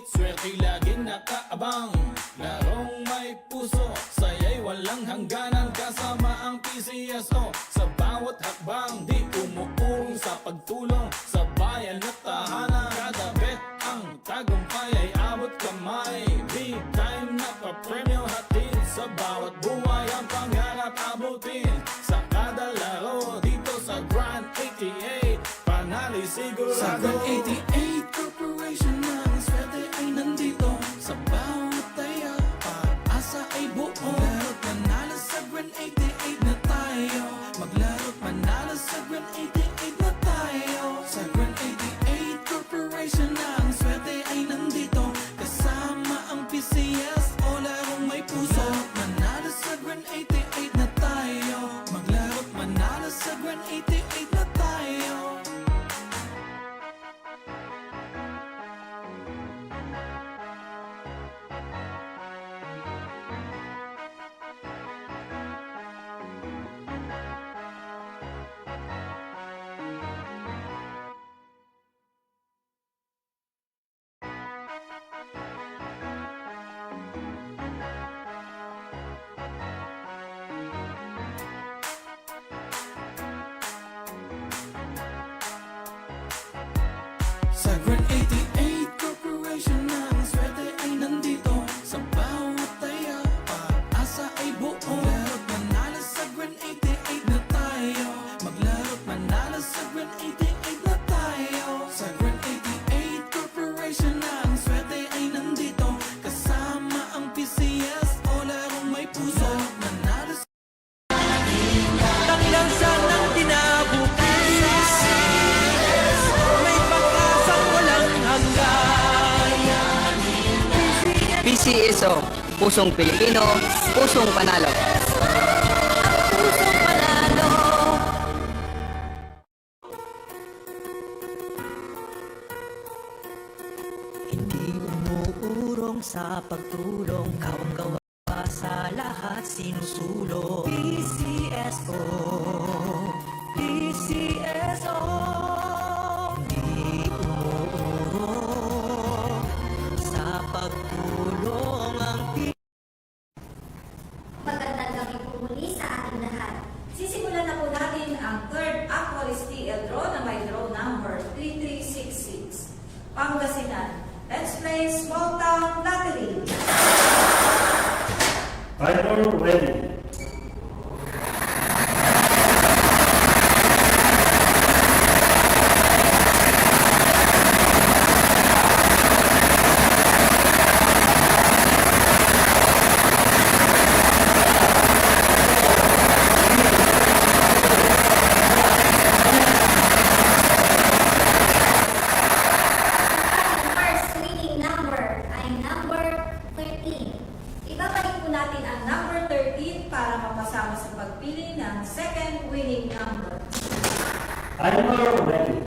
swerte laging nakaabang. Larong may puso, saya'y walang hangganan. Kasama ang PCSO sa bawat hakbang. Di umuurong sa pagtulong sa bayan at tahanan. Kada bet ang tagumpay ay abot kamay. Big time na pa-premyo hatid sa bawat buhay. Ang pangarap abutin sa kada laro. Dito sa Grand 88 panali sigurado. Sa Grand 88 Corporation na ang swerte ay nandito. Sa bawat taya, pag-asa ay buo. Maglaro't manalo sa Grand 88 na tayo. Maglaro't manalo sa Grand 88 na tayo. Sa Grand 88 Corporation na ang swerte ay nandito. Kasama ang PCS o larong may puso. Manalo sa Grand 88 na tayo. Maglaro't manalo sa Grand 88 na tayo. Sa Grand 88 Corporation na ang swerte ay nandito. Sa bawat taya, pag-asa ay buo. Maglaro't manalo sa Grand 88 na tayo. Maglaro't manalo sa Grand 88 na tayo. Sa Grand 88 Corporation na ang swerte ay nandito. Kasama ang PCS o larong may puso. Manalo sa Taklang sanang tinabukas, may pag-asang walang hanggan. PCSO, pusong Pilipino, pusong panalo. Pusong panalo. Hindi umuurong sa pagtulong, kawang-gawa sa lahat sinusulong. PCSO, PCSO. Hindi umuurong sa pagtulong ang Magandang gabi po muli sa ating lahat. Sisimulan na po natin ang third Aquaris TL draw na may draw number 3366. Pangasinan. Let's play Small Town Lottery. Timer ready. Ang first winning number ay number 13. Ibabalik po natin ang number 13 para mapasama sa pagpili ng second winning number. Timer ready.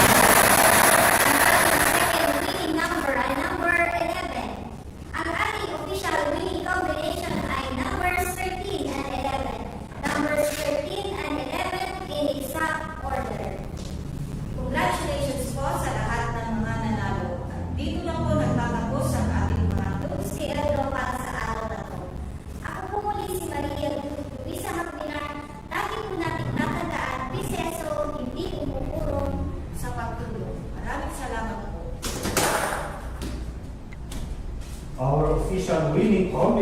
Ang ating second winning number ay number 11. Ang ating official winning combination ay numbers 13 and 11. Numbers 13 and 11 in exact order. Congratulations po sa lahat ng mga nanalo. At dito lang po nagtatapos ang ating mga CL draw para sa araw na to. Ako po muli si Maria Luisa Hapinar. Lagi po natin tatandaan, PCSO hindi umuurong sa pagtulong. Maraming salamat po. Our official winning combination.